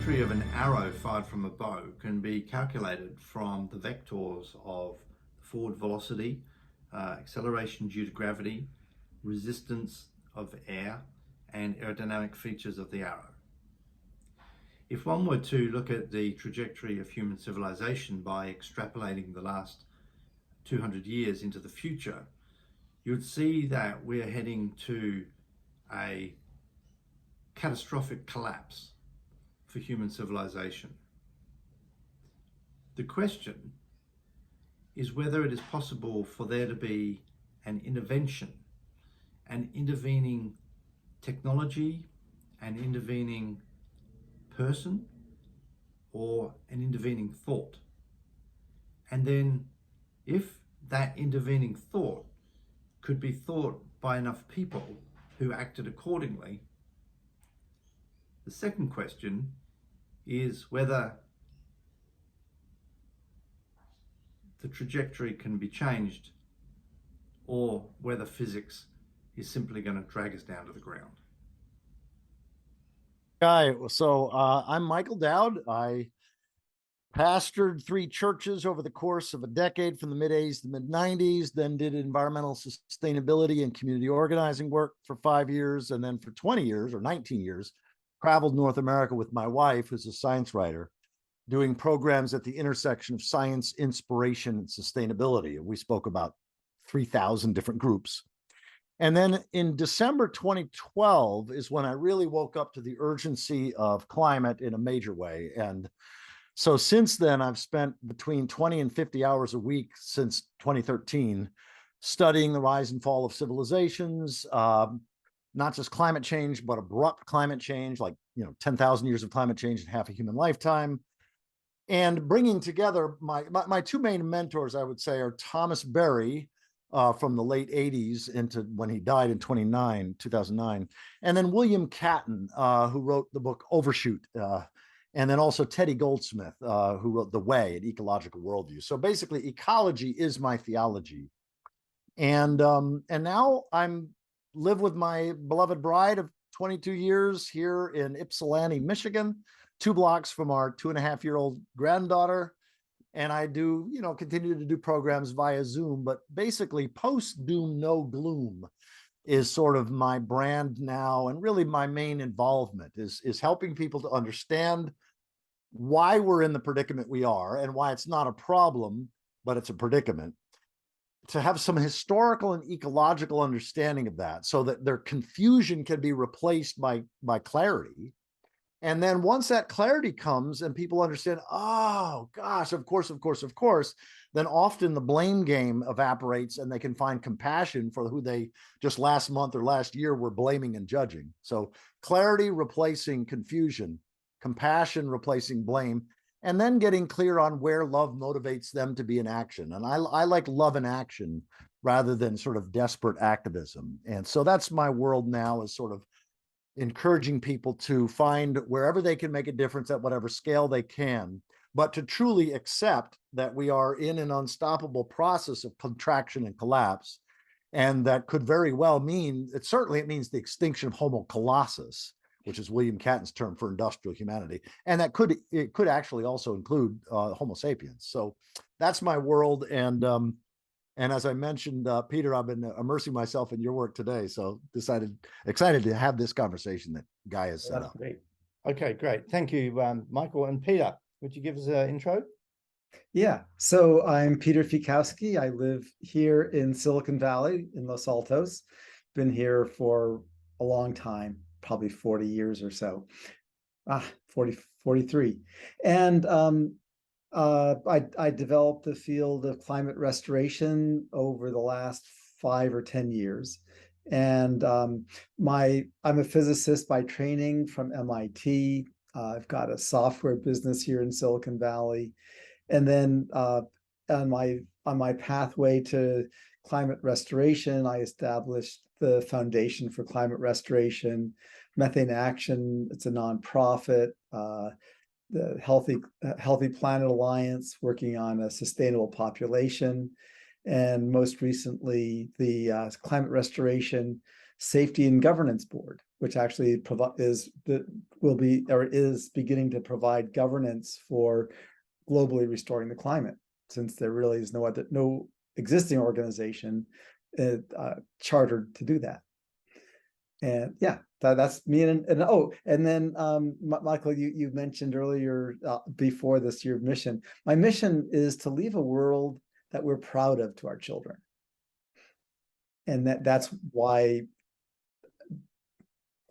trajectory of an arrow fired from a bow can be calculated from the vectors of forward velocity, acceleration due to gravity, resistance of air, and aerodynamic features of the arrow. If one were to look at the trajectory of human civilization by extrapolating the last 200 years into the future, you'd see that we're heading to a catastrophic collapse for human civilization. The question is whether it is possible for there to be an intervention, an intervening technology, an intervening person, or an intervening thought. And then if that intervening thought could be thought by enough people who acted accordingly, the second question is whether the trajectory can be changed or whether physics is simply going to drag us down to the ground. I'm Michael Dowd. I pastored 3 churches over the course of a decade from the mid-80s to the mid-90s, then did environmental sustainability and community organizing work for 5 years, and then for 20 years or 19 years, traveled North America with my wife, who's a science writer, doing programs at the intersection of science, inspiration, and sustainability. We spoke about 3,000 different groups. And then in December 2012 is when I really woke up to the urgency of climate in a major way. And so since then, I've spent between 20 and 50 hours a week since 2013 studying the rise and fall of civilizations, not just climate change, but abrupt climate change, like 10,000 years of climate change in half a human lifetime. And bringing together my 2 main mentors, I would say, are Thomas Berry, from the late 80s into when he died in 2009, and then William Catton, who wrote the book Overshoot, and then also Teddy Goldsmith, who wrote The Way, an ecological worldview. So basically, ecology is my theology, and now I'm live with my beloved bride of 22 years here in Ypsilanti, Michigan, 2 blocks from our 2.5-year-old granddaughter. And I do, continue to do programs via Zoom, but basically post-doom, no gloom is sort of my brand now. And really my main involvement is helping people to understand why we're in the predicament we are and why it's not a problem, but it's a predicament, to have some historical and ecological understanding of that so that their confusion can be replaced by clarity. And then once that clarity comes and people understand, oh gosh, of course, then often the blame game evaporates and they can find compassion for who they just last month or last year were blaming and judging. So clarity replacing confusion, compassion replacing blame, and then getting clear on where love motivates them to be in action. And I like love in action rather than sort of desperate activism. And so that's my world now, is sort of encouraging people to find wherever they can make a difference at whatever scale they can, but to truly accept that we are in an unstoppable process of contraction and collapse. And that could very well mean, it means the extinction of Homo colossus, which is William Catton's term for industrial humanity. And it could actually also include Homo sapiens. So that's my world. And as I mentioned, Peter, I've been immersing myself in your work today, so excited to have this conversation that Guy has set up. Great. Okay, great. Thank you, Michael. And Peter, would you give us an intro? Yeah, so I'm Peter Fiekowsky. I live here in Silicon Valley in Los Altos. Been here for a long time, probably 40 years or so. 43. And I developed the field of climate restoration over the last 5 or 10 years. And I'm a physicist by training from MIT. I've got a software business here in Silicon Valley. And then on my pathway to climate restoration, I established the Foundation for Climate Restoration, Methane Action. It's a nonprofit. The Healthy Planet Alliance, working on a sustainable population. and most recently the Climate Restoration Safety and Governance Board, which actually is beginning to provide governance for globally restoring the climate, since there really is no existing organization chartered to do that. And yeah, that's me. And then Michael, you mentioned earlier before this, your mission. My mission is to leave a world that we're proud of to our children, and that's why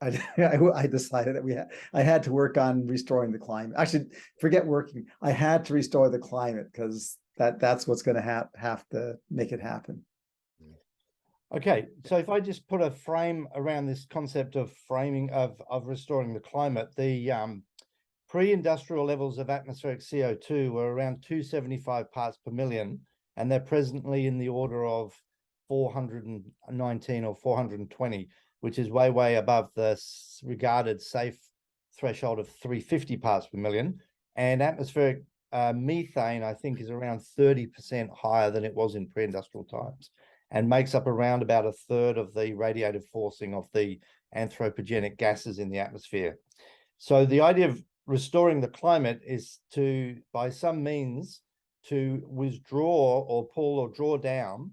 I decided that I had to work on restoring the climate. Actually, forget working. I had to restore the climate, because that's what's going to have to make it happen. Okay, so if I just put a frame around this concept of framing of restoring the climate, the pre-industrial levels of atmospheric CO2 were around 275 parts per million, and they're presently in the order of 419 or 420, which is way above the regarded safe threshold of 350 parts per million. And atmospheric methane, I think, is around 30% higher than it was in pre-industrial times, and makes up around about a third of the radiative forcing of the anthropogenic gases in the atmosphere. So the idea of restoring the climate is to, by some means, to withdraw or pull or draw down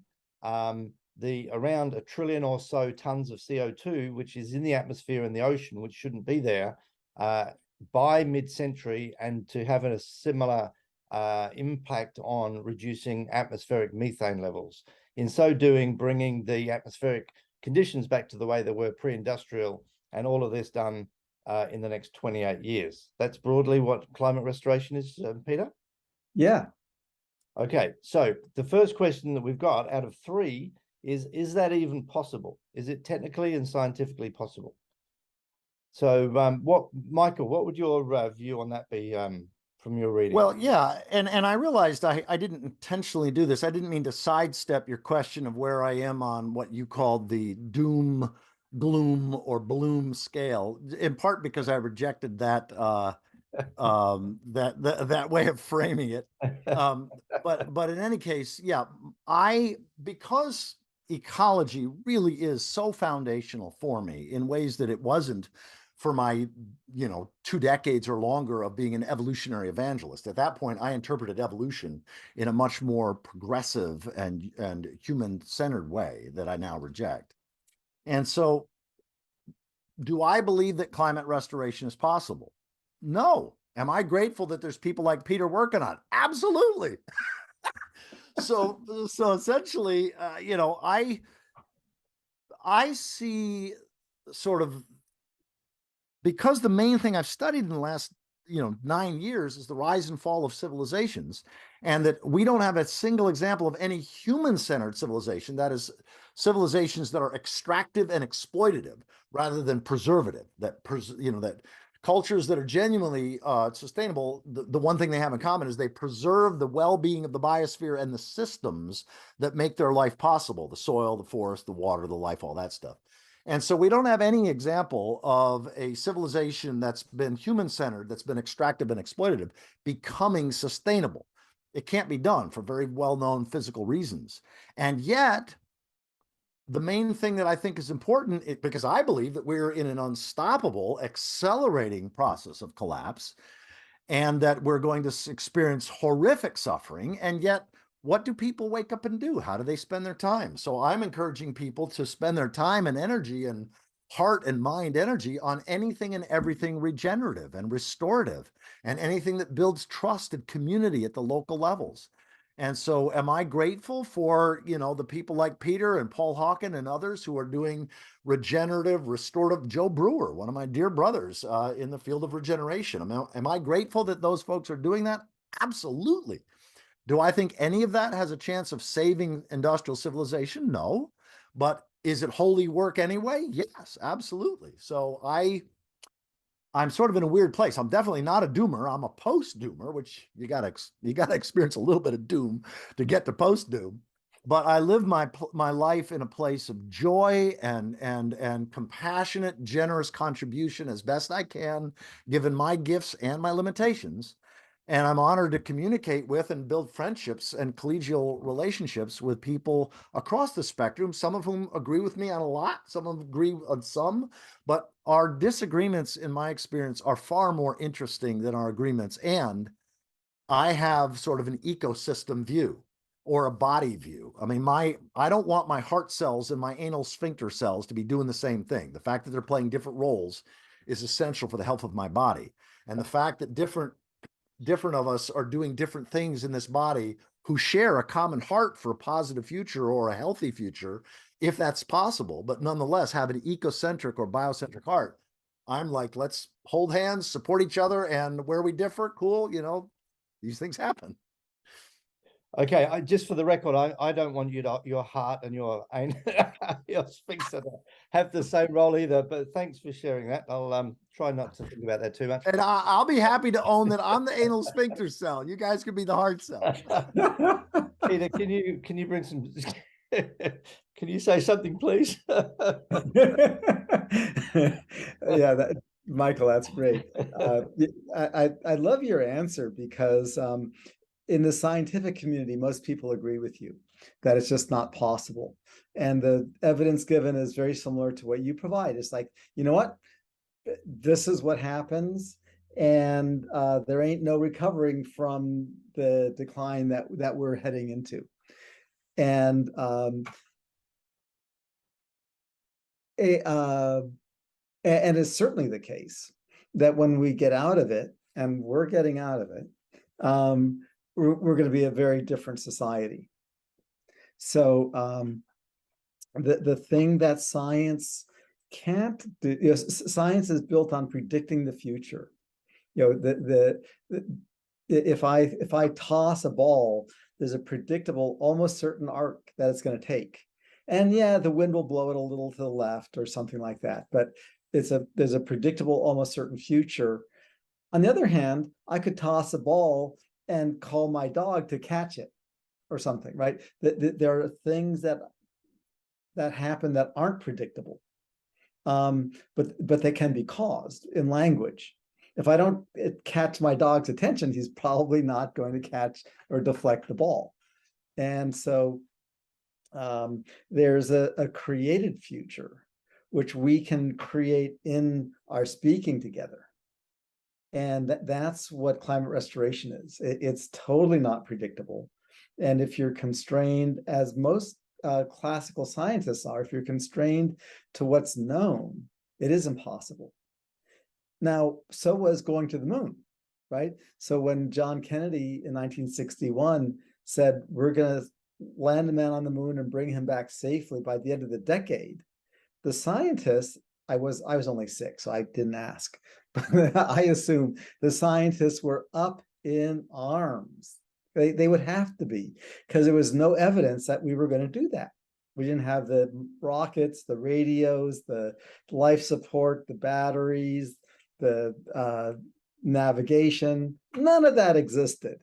the around 1 trillion or so tons of CO2, which is in the atmosphere and the ocean, which shouldn't be there, by mid-century, and to have a similar impact on reducing atmospheric methane levels. In so doing, bringing the atmospheric conditions back to the way they were pre-industrial, and all of this done in the next 28 years. That's broadly what climate restoration is, Peter? Yeah. Okay, so the first question that we've got out of 3 is that even possible? Is it technically and scientifically possible? So Michael, what would your view on that be from your reading? Well, yeah, and I realized I didn't intentionally do this. I didn't mean to sidestep your question of where I am on what you called the doom, gloom, or bloom scale, in part because I rejected that that way of framing it. But in any case, yeah, because ecology really is so foundational for me in ways that it wasn't for my 2 decades or longer of being an evolutionary evangelist. At that point, I interpreted evolution in a much more progressive and human-centered way that I now reject. And so, do I believe that climate restoration is possible? No. Am I grateful that there's people like Peter working on it? Absolutely. So essentially, I see sort of, because the main thing I've studied in the last 9 years is the rise and fall of civilizations, and that we don't have a single example of any human-centered civilization, that is, civilizations that are extractive and exploitative rather than preservative, that cultures that are genuinely sustainable, the one thing they have in common is they preserve the well-being of the biosphere and the systems that make their life possible: the soil, the forest, the water, the life, all that stuff. And so we don't have any example of a civilization that's been human-centered, that's been extractive and exploitative, becoming sustainable. It can't be done for very well-known physical reasons. And yet, the main thing that I think is important, because I believe that we're in an unstoppable, accelerating process of collapse, and that we're going to experience horrific suffering, and yet, what do people wake up and do? How do they spend their time? So I'm encouraging people to spend their time and energy and heart and mind energy on anything and everything regenerative and restorative, and anything that builds trust and community at the local levels. And so am I grateful for, the people like Peter and Paul Hawken and others who are doing regenerative, restorative? Joe Brewer, one of my dear brothers in the field of regeneration. Am I grateful that those folks are doing that? Absolutely. Do I think any of that has a chance of saving industrial civilization? No. But is it holy work anyway? Yes, absolutely. So I'm sort of in a weird place. I'm definitely not a doomer. I'm a post-doomer, which you gotta experience a little bit of doom to get to post-doom. But I live my life in a place of joy and compassionate, generous contribution as best I can, given my gifts and my limitations. And I'm honored to communicate with and build friendships and collegial relationships with people across the spectrum, some of whom agree with me on a lot, some of them agree on some, but our disagreements, in my experience, are far more interesting than our agreements. And I have sort of an ecosystem view or a body view. I mean, I don't want my heart cells and my anal sphincter cells to be doing the same thing. The fact that they're playing different roles is essential for the health of my body. And the fact that different of us are doing different things in this body who share a common heart for a positive future or a healthy future, if that's possible, but nonetheless have an ecocentric or biocentric heart. I'm like, let's hold hands, support each other, and where we differ, cool, you know, these things happen. Okay, just for the record, I don't want your heart and your sphincter to have the same role either. But thanks for sharing that. I'll try not to think about that too much. And I'll be happy to own that I'm the anal sphincter cell. You guys could be the heart cell. Peter, can you bring some? Can you say something, please? Yeah, Michael, that's great. I love your answer because in the scientific community, most people agree with you that it's just not possible. And the evidence given is very similar to what you provide. It's like, you know what? This is what happens. And there ain't no recovering from the decline that we're heading into. And it's certainly the case that when we get out of it, and we're getting out of it, we're going to be a very different society. So the thing that science can't do, you know, science is built on predicting the future. You know, if I toss a ball, there's a predictable, almost certain arc that it's going to take. And yeah, the wind will blow it a little to the left or something like that. But there's a predictable, almost certain future. On the other hand, I could toss a ball and call my dog to catch it or something, right? There are things that happen that aren't predictable, but they can be caused in language. If I don't catch my dog's attention, he's probably not going to catch or deflect the ball. And so there's a created future, which we can create in our speaking together. And that's what climate restoration is. It's totally not predictable. And if you're constrained, as most classical scientists are, if you're constrained to what's known, it is impossible. Now, so was going to the moon, right? So when John Kennedy in 1961 said, we're going to land a man on the moon and bring him back safely by the end of the decade, the scientists, I was only 6, so I didn't ask, but I assume the scientists were up in arms. They would have to be, because there was no evidence that we were going to do that. We didn't have the rockets, the radios, the life support, the batteries, the navigation. None of that existed.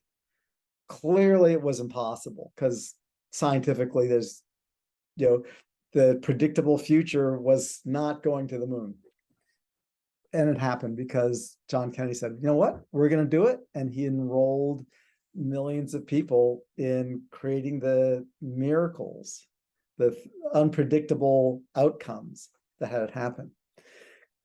Clearly, it was impossible because scientifically, there's, you know, the predictable future was not going to the moon. And it happened because John Kennedy said, you know what, we're going to do it. And he enrolled millions of people in creating the miracles, the unpredictable outcomes that had happened.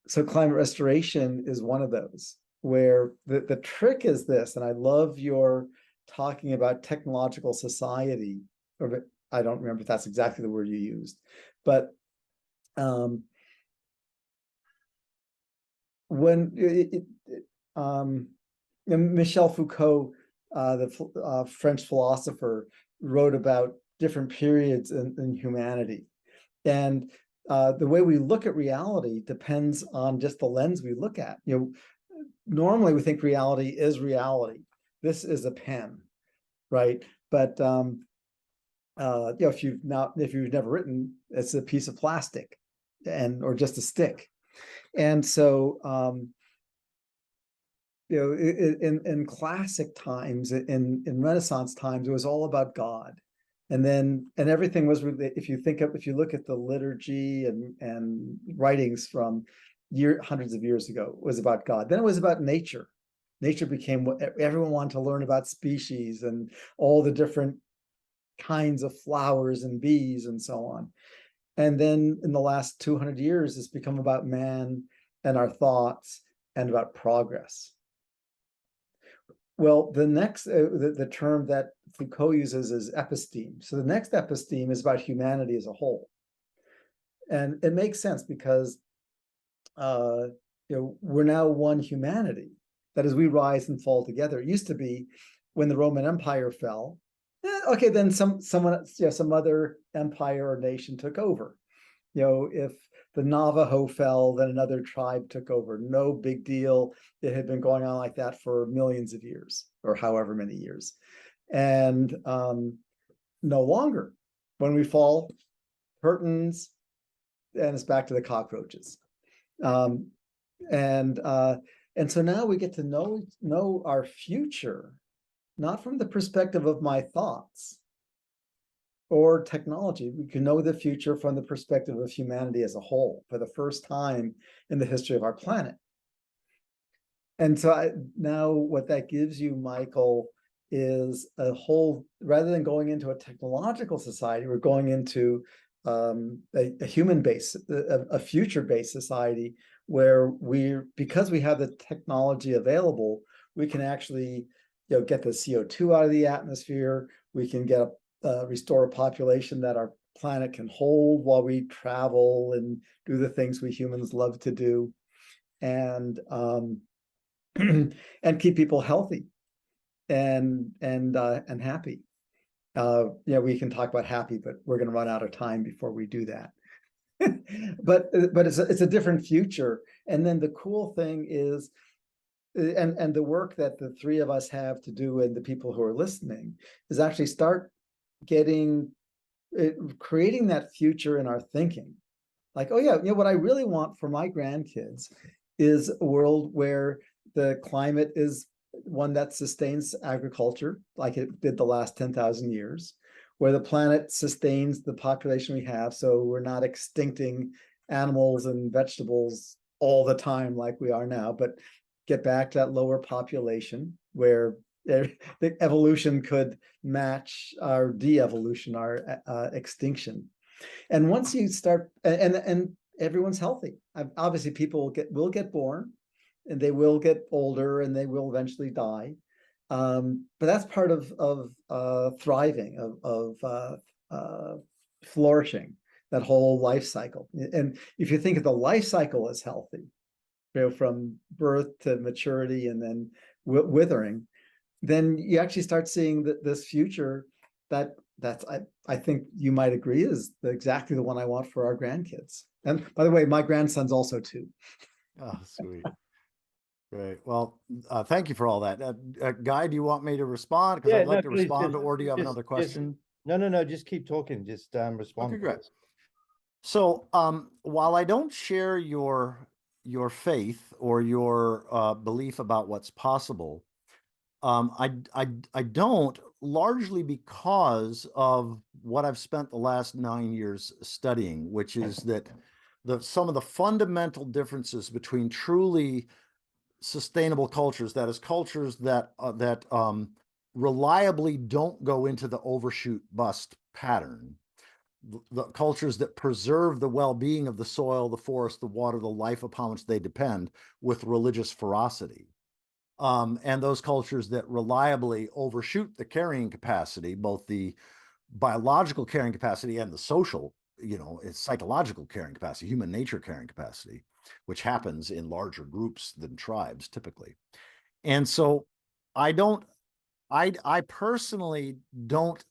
So climate restoration is one of those, where the trick is this, and I love your talking about technological society, or I don't remember if that's exactly the word you used, but when Michel Foucault, the French philosopher, wrote about different periods in humanity, and the way we look at reality depends on just the lens we look at. You know, normally we think reality is reality. This is a pen, right? But you know, if you've never written, it's a piece of plastic, or just a stick. And so you know, in classic times, in Renaissance times, it was all about God. And everything was, if you look at the liturgy and writings from hundreds of years ago, it was about God. Then it was about nature. nature became what everyone wanted to learn about species and all the different kinds of flowers and bees and so on. And then in the last 200 years, it's become about man and our thoughts and about progress. Well, the next, the term that Foucault uses is episteme. So the next episteme is about humanity as a whole. And it makes sense because we're now one humanity. That is, we rise and fall together. It used to be when the Roman Empire fell, okay, then some other empire or nation took over. If the Navajo fell, then another tribe took over. No big deal. It had been going on like that for millions of years, or however many years. And no longer. When we fall, curtains, and it's back to the cockroaches. And so now we get to know our future, not from the perspective of my thoughts or technology. We can know the future from the perspective of humanity as a whole for the first time in the history of our planet. And so now what that gives you, Michael, is a whole, rather than going into a technological society, we're going into a human-based, a future-based society where because we have the technology available, we can actually get the CO2 out of the atmosphere. We can restore a population that our planet can hold while we travel and do the things we humans love to do, and and keep people healthy and happy. We can talk about happy, but we're going to run out of time before we do that. but it's a different future. And then the cool thing is, and the work that the three of us have to do, and the people who are listening, is actually start creating that future in our thinking. Like, oh yeah, what I really want for my grandkids is a world where the climate is one that sustains agriculture like it did the last 10,000 years, where the planet sustains the population we have, so we're not extincting animals and vegetables all the time like we are now, but get back to that lower population where the evolution could match our de-evolution, our extinction. And once you start, and everyone's healthy. Obviously, people will get born, and they will get older, and they will eventually die. But that's part of thriving, of flourishing, that whole life cycle. And if you think of the life cycle as healthy, from birth to maturity and then withering, then you actually start seeing this future that's I think you might agree is exactly the one I want for our grandkids. And by the way, my grandson's also 2. Oh, sweet. Great. Well, thank you for all that. Guy, do you want me to respond? Because I'd like to respond, or do you have another question? No, just keep talking. Just respond. Okay, great. So while I don't share your faith or your belief about what's possible, I don't, largely because of what I've spent the last 9 years studying, which is that some of the fundamental differences between truly sustainable cultures, that is, cultures that reliably don't go into the overshoot bust pattern, the cultures that preserve the well-being of the soil, the forest, the water, the life upon which they depend with religious ferocity. And those cultures that reliably overshoot the carrying capacity, both the biological carrying capacity and the social, it's psychological carrying capacity, human nature carrying capacity, which happens in larger groups than tribes typically. And so I personally don't,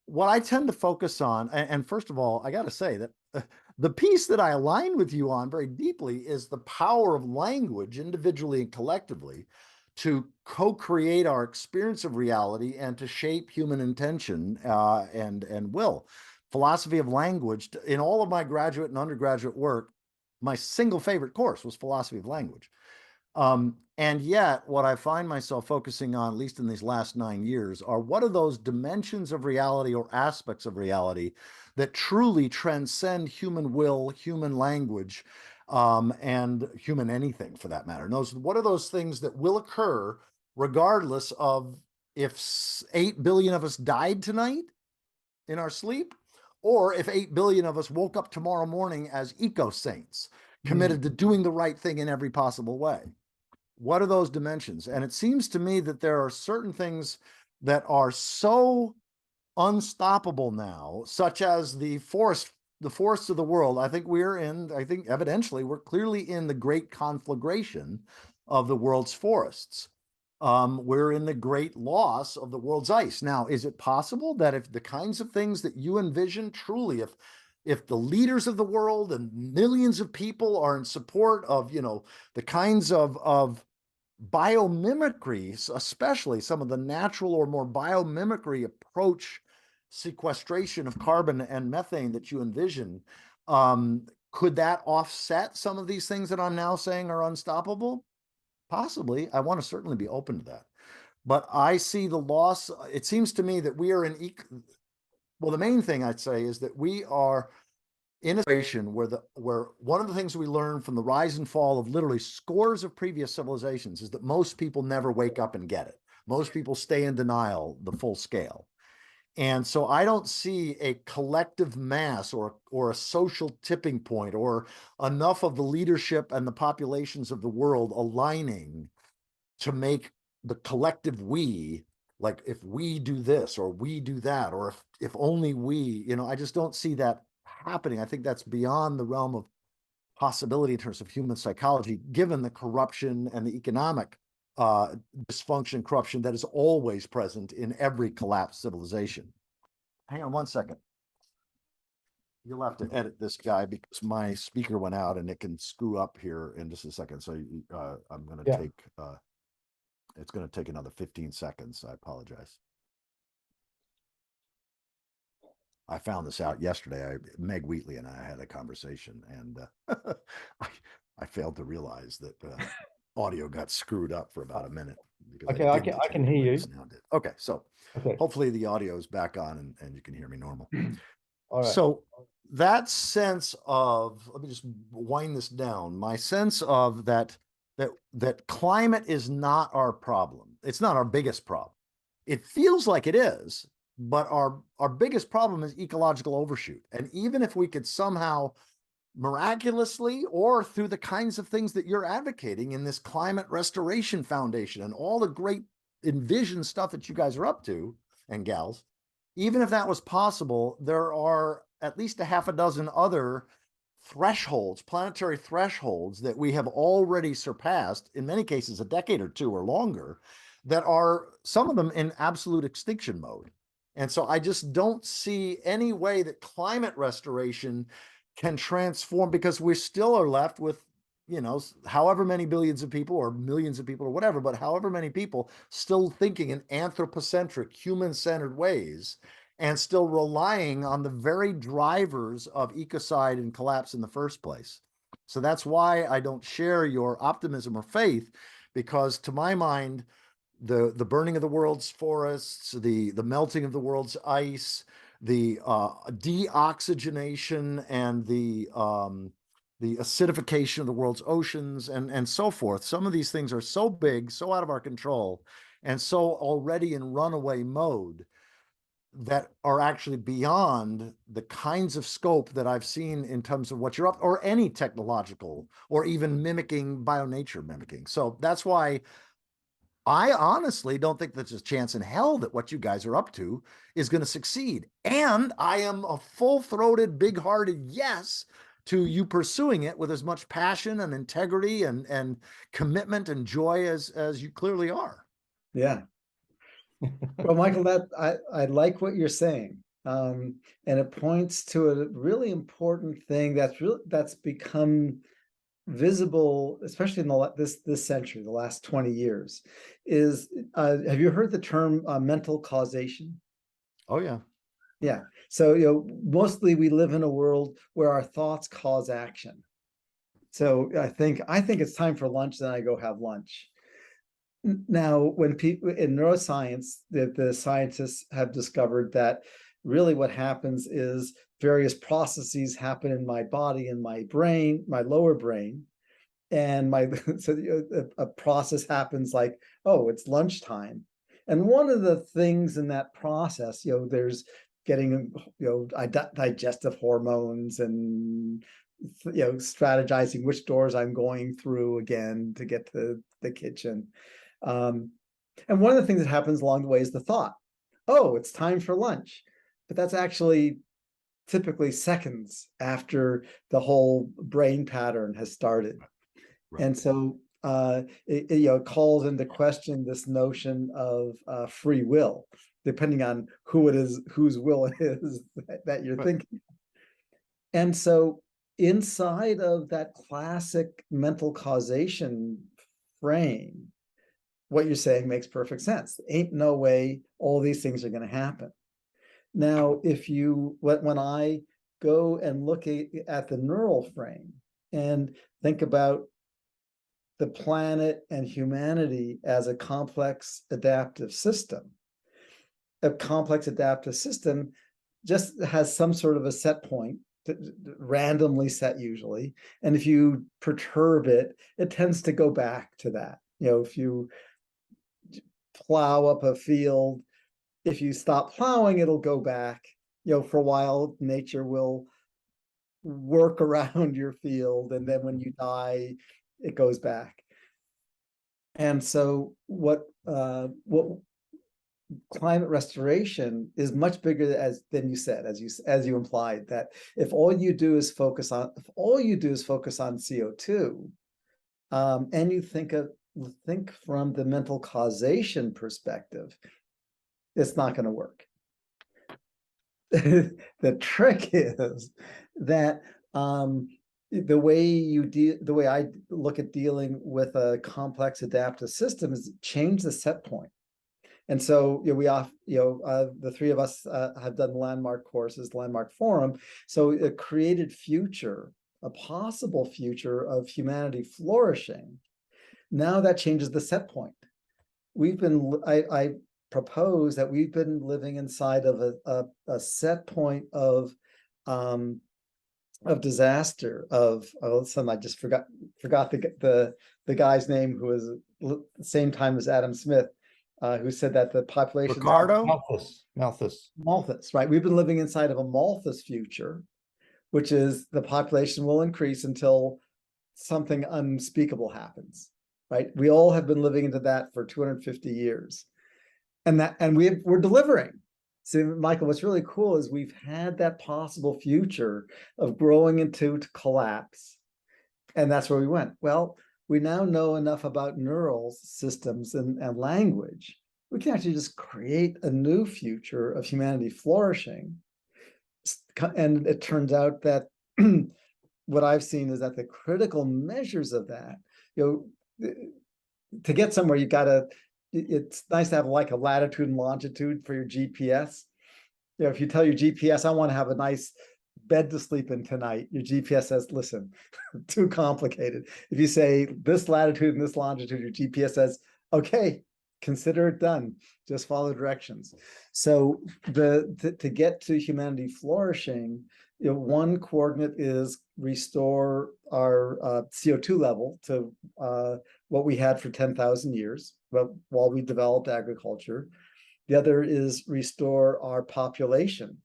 what I tend to focus on, and first of all, I got to say that the piece that I align with you on very deeply is the power of language, individually and collectively, to co-create our experience of reality and to shape human intention and will. Philosophy of language. In all of my graduate and undergraduate work, my single favorite course was philosophy of language. And yet, what I find myself focusing on, at least in these last 9 years, are what are those dimensions of reality or aspects of reality that truly transcend human will, human language, and human anything for that matter. And what are those things that will occur regardless of if 8 billion of us died tonight in our sleep, or if 8 billion of us woke up tomorrow morning as eco-saints, committed to doing the right thing in every possible way. What are those dimensions? And it seems to me that there are certain things that are so unstoppable now, such as the forests of the world. I think evidentially we're clearly in the great conflagration of the world's forests. We're in the great loss of the world's ice. Now, is it possible that if the kinds of things that you envision truly, if the leaders of the world and millions of people are in support of, the kinds of biomimicry, especially some of the natural or more biomimicry approach sequestration of carbon and methane that you envision, could that offset some of these things that I'm now saying are unstoppable? Possibly. I want to certainly be open to that. But I see the loss. It seems to me that we are the main thing I'd say is that we are in a situation where one of the things we learned from the rise and fall of literally scores of previous civilizations is that most people never wake up and get it. Most people stay in denial the full scale. And so I don't see a collective mass or a social tipping point or enough of the leadership and the populations of the world aligning to make the collective we, like if we do this or we do that, or if only we, I just don't see that happening. I think that's beyond the realm of possibility in terms of human psychology, given the corruption and the economic dysfunction, corruption that is always present in every collapsed civilization. Hang on one second. You'll have to edit this guy because my speaker went out and it can screw up here in just a second. So I'm going to take, it's going to take another 15 seconds. I apologize. I found this out yesterday. Meg Wheatley and I had a conversation, and I failed to realize that audio got screwed up for about a minute. Okay, I can hear you. Okay, so hopefully the audio is back on and you can hear me normal. All right. So that sense of, let me just wind this down. My sense of that climate is not our problem. It's not our biggest problem. It feels like it is, but our biggest problem is ecological overshoot. And even if we could somehow miraculously, or through the kinds of things that you're advocating in this Climate Restoration Foundation and all the great envisioned stuff that you guys are up to, and gals, even if that was possible, there are at least a half a dozen other thresholds, planetary thresholds, that we have already surpassed, in many cases a decade or two or longer, that are some of them in absolute extinction mode. And so I just don't see any way that climate restoration can transform, because we still are left with, however many billions of people or millions of people or whatever, but however many people still thinking in anthropocentric, human-centered ways, and still relying on the very drivers of ecocide and collapse in the first place. So that's why I don't share your optimism or faith, because to my mind, the burning of the world's forests, the melting of the world's ice, the deoxygenation and the acidification of the world's oceans and so forth. Some of these things are so big, so out of our control, and so already in runaway mode, that are actually beyond the kinds of scope that I've seen in terms of what you're up, or any technological, or even bionature mimicking. So that's why I honestly don't think there's a chance in hell that what you guys are up to is going to succeed. And I am a full-throated, big-hearted yes to you pursuing it with as much passion and integrity and commitment and joy as you clearly are. Yeah. Well, Michael, I like what you're saying. And it points to a really important thing that's become visible, especially in this century, the last 20 years, is have you heard the term mental causation? Oh yeah. Yeah. So mostly we live in a world where our thoughts cause action. So I think it's time for lunch, then I go have lunch. Now, when people in neuroscience, the scientists have discovered that really what happens is various processes happen in my body, in my brain, my lower brain, and so a process happens like, oh, it's lunchtime. And one of the things in that process, there's getting, digestive hormones and, strategizing which doors I'm going through again to get to the kitchen. And one of the things that happens along the way is the thought, oh, it's time for lunch. But that's actually typically seconds after the whole brain pattern has started. Right. And so it calls into question this notion of free will, depending on who it is, whose will it is that you're thinking. And so inside of that classic mental causation frame, what you're saying makes perfect sense. Ain't no way all these things are going to happen. Now, when I go and look at the neural frame and think about the planet and humanity as a complex adaptive system, a complex adaptive system just has some sort of a set point, randomly set usually. And if you perturb it, it tends to go back to that. If you plow up a field, if you stop plowing, it'll go back. For a while, nature will work around your field, and then when you die, it goes back. And so what climate restoration is much bigger than you said, as you implied, that if all you do is focus on CO2, and you think from the mental causation perspective, it's not going to work. The trick is that the way I look at dealing with a complex adaptive system is change the set point. And so the three of us have done landmark courses, landmark forum. So a created future, a possible future of humanity flourishing. Now that changes the set point. I propose that we've been living inside of a set point of disaster, I just forgot the guy's name who was the same time as Adam Smith, who said that the population Malthus, right? We've been living inside of a Malthus future, which is the population will increase until something unspeakable happens, right? We all have been living into that for 250 years. And we're delivering. So, Michael, what's really cool is we've had that possible future of growing into collapse. And that's where we went. Well, we now know enough about neural systems and language. We can actually just create a new future of humanity flourishing. And it turns out that what I've seen is that the critical measures of that, to get somewhere, it's nice to have like a latitude and longitude for your GPS. If you tell your GPS, I want to have a nice bed to sleep in tonight, your GPS says, listen, too complicated. If you say this latitude and this longitude, your GPS says, okay, consider it done. Just follow directions. So to get to humanity flourishing, one coordinate is restore our CO2 level to what we had for 10,000 years, while we developed agriculture. The other is restore our population,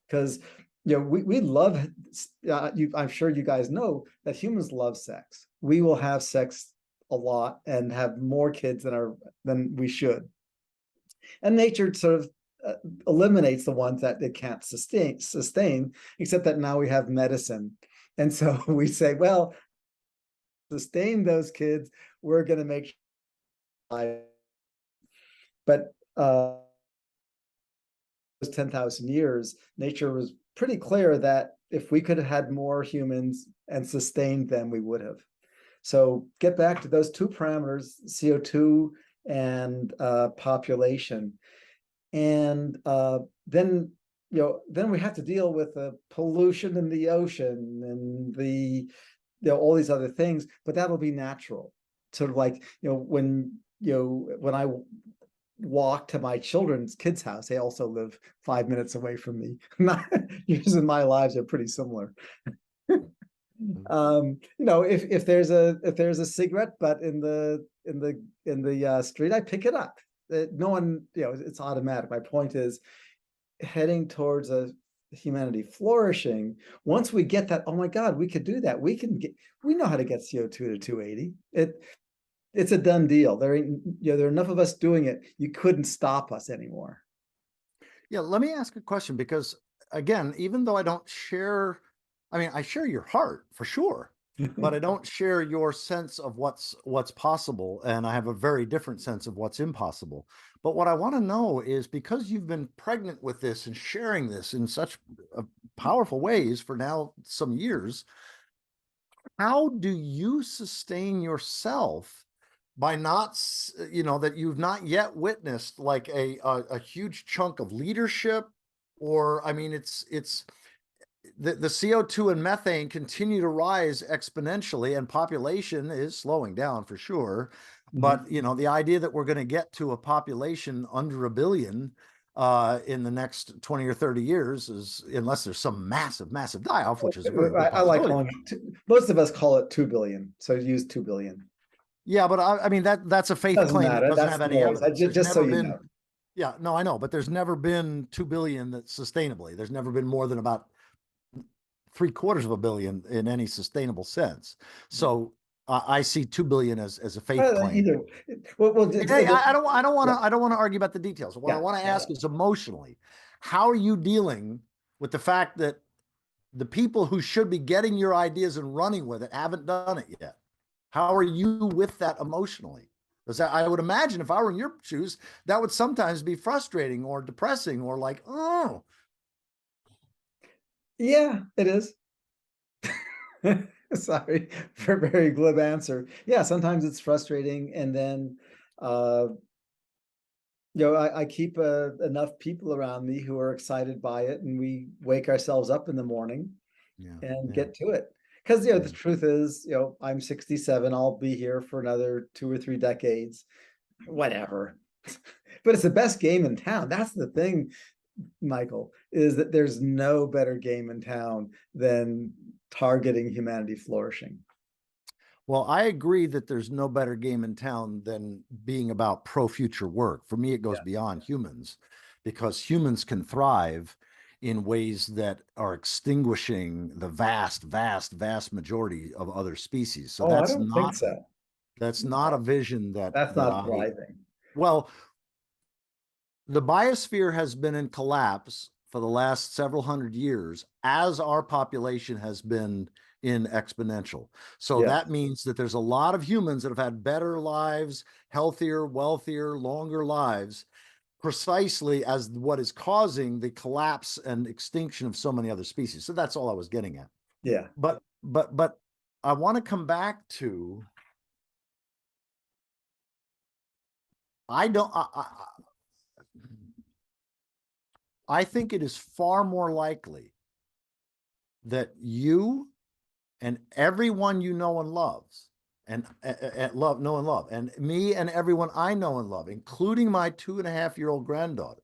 because we love. I'm sure you guys know that humans love sex. We will have sex a lot and have more kids than we should. And nature sort of eliminates the ones that it can't sustain, except that now we have medicine. And so we say, well, sustain those kids, we're going to make sure. But those 10,000 years, nature was pretty clear that if we could have had more humans and sustained them, we would have. So get back to those two parameters, CO2 and population. And then we have to deal with the pollution in the ocean and all these other things, but that'll be natural. Sort of like, when I walk to my children's kids' house. They also live 5 minutes away from me. Yours and my lives are pretty similar. If there's a cigarette butt in the street, I pick it up. No one, it's automatic. My point is, heading towards a humanity flourishing, once we get that, oh my God, we could do that. We know how to get CO2 to 280. It's a done deal. There are enough of us doing it. You couldn't stop us anymore. Yeah, let me ask a question, because again, even though I don't share, I share your heart for sure, but I don't share your sense of what's possible, and I have a very different sense of what's impossible. But what I want to know is, because you've been pregnant with this and sharing this in such powerful ways for now some years, how do you sustain yourself by not, that you've not yet witnessed like a huge chunk of leadership? Or, it's the CO2 and methane continue to rise exponentially, and population is slowing down for sure. But, the idea that we're going to get to a population under 1 billion in the next 20 or 30 years is, unless there's some massive die-off, which is a very I like calling it, most of us call it 2 billion. So use 2 billion. Yeah, but that's a faith Doesn't claim matter. that doesn't That's have any noise. evidence. Just so you know. Yeah, no, I know, but there's never been 2 billion that sustainably. There's never been more than about 750 million in any sustainable sense. So I see 2 billion as a faith claim. Either. Well, Hey, I don't want to argue about the details. What I want to ask is, emotionally, how are you dealing with the fact that the people who should be getting your ideas and running with it haven't done it yet? How are you with that emotionally? Because I would imagine, if I were in your shoes, that would sometimes be frustrating or depressing, or like, oh. Yeah, it is. Sorry for a very glib answer. Yeah, sometimes it's frustrating. And then, I keep enough people around me who are excited by it, and we wake ourselves up in the morning and get to it. Because, the truth is, I'm 67. I'll be here for another 2 or 3 decades, whatever. But it's the best game in town. That's the thing, Michael, is that there's no better game in town than targeting humanity flourishing. Well, I agree that there's no better game in town than being about pro-future work. For me, it goes beyond humans, because humans can thrive in ways that are extinguishing the vast majority of other species. So I don't think so. That's not a vision That's not thriving. Well, the biosphere has been in collapse for the last several hundred years, as our population has been in exponential. So that means that there's a lot of humans that have had better lives, healthier, wealthier, longer lives, precisely as what is causing the collapse and extinction of so many other species. So that's all I was getting at. Yeah. But I want to come back to, I think it is far more likely that you and everyone you know and loves, and love, and me and everyone I know and love, including my 2.5-year-old granddaughter,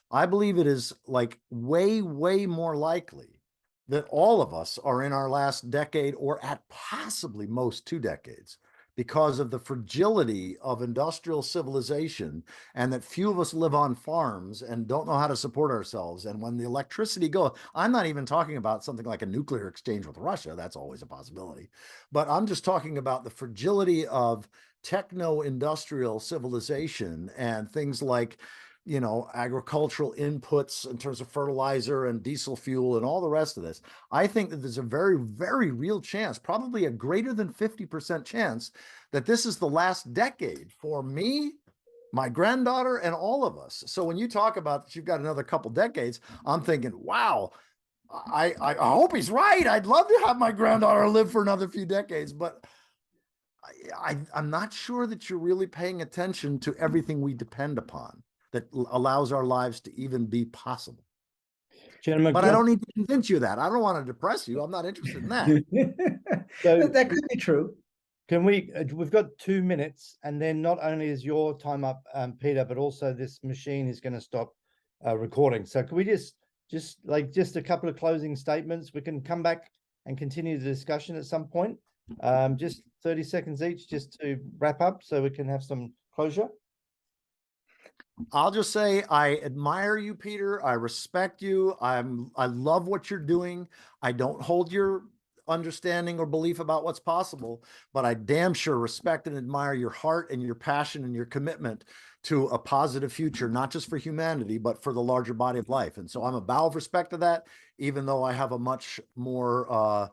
I believe it is like way more likely that all of us are in our last decade, or at possibly most 2 decades, because of the fragility of industrial civilization, and that few of us live on farms and don't know how to support ourselves. And when the electricity goes, I'm not even talking about something like a nuclear exchange with Russia. That's always a possibility. But I'm just talking about the fragility of techno-industrial civilization and things like, agricultural inputs in terms of fertilizer and diesel fuel and all the rest of this. I think that there's a very, very real chance, probably a greater than 50% chance, that this is the last decade for me, my granddaughter, and all of us. So when you talk about that you've got another couple decades, I'm thinking, wow, I hope he's right. I'd love to have my granddaughter live for another few decades, but I'm not sure that you're really paying attention to everything we depend upon that allows our lives to even be possible. Gentlemen, but I don't need to convince you of that. I don't want to depress you. I'm not interested in that. So that could be true. Can we, we've got 2 minutes, and then not only is your time up, Peter, but also this machine is going to stop recording. So can we just a couple of closing statements? We can come back and continue the discussion at some point. Just 30 seconds each, just to wrap up, so we can have some closure. I'll just say I admire you, Peter. I respect you. I love what you're doing. I don't hold your understanding or belief about what's possible, but I damn sure respect and admire your heart and your passion and your commitment to a positive future, not just for humanity, but for the larger body of life. And so I'm a bow of respect to that, even though I have a much more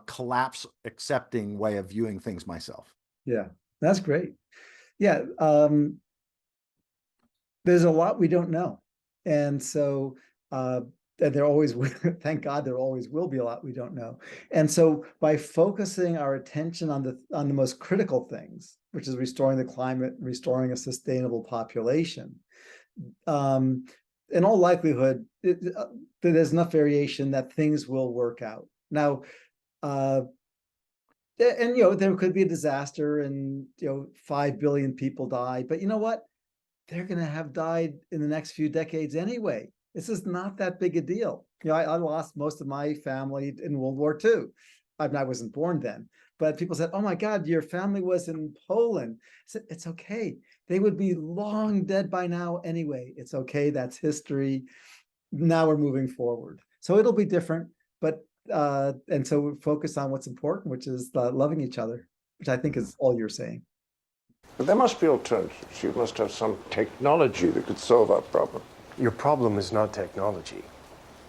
collapse accepting way of viewing things myself. Yeah, that's great. Yeah. There's a lot we don't know. And so, and there always will, thank God there always will be a lot we don't know. And so by focusing our attention on the most critical things, which is restoring the climate, restoring a sustainable population, in all likelihood, there's enough variation that things will work out. Now, and there could be a disaster and 5 billion people die, but you know what? They're going to have died in the next few decades anyway. This is not that big a deal. I lost most of my family in World War II. I wasn't born then, but people said, "Oh my God, your family was in Poland." I said, "It's okay. They would be long dead by now anyway. It's okay. That's history. Now we're moving forward. So it'll be different, but and so we focus on what's important, which is loving each other, which I think is all you're saying." But there must be alternatives. You must have some technology that could solve our problem. Your problem is not technology.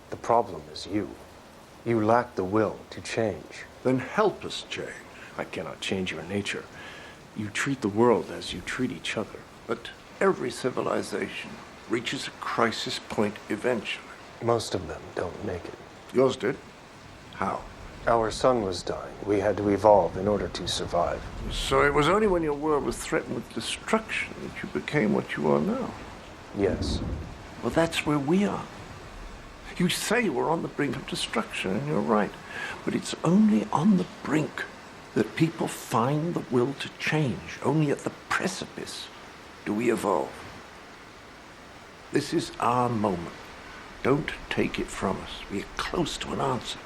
The problem is you. You lack the will to change. Then help us change. I cannot change your nature. You treat the world as you treat each other. But every civilization reaches a crisis point eventually. Most of them don't make it. Yours did? How? Our sun was dying. We had to evolve in order to survive. So it was only when your world was threatened with destruction that you became what you are now. Yes. Well, that's where we are. You say we're on the brink of destruction, and you're right. But it's only on the brink that people find the will to change. Only at the precipice do we evolve. This is our moment. Don't take it from us. We are close to an answer.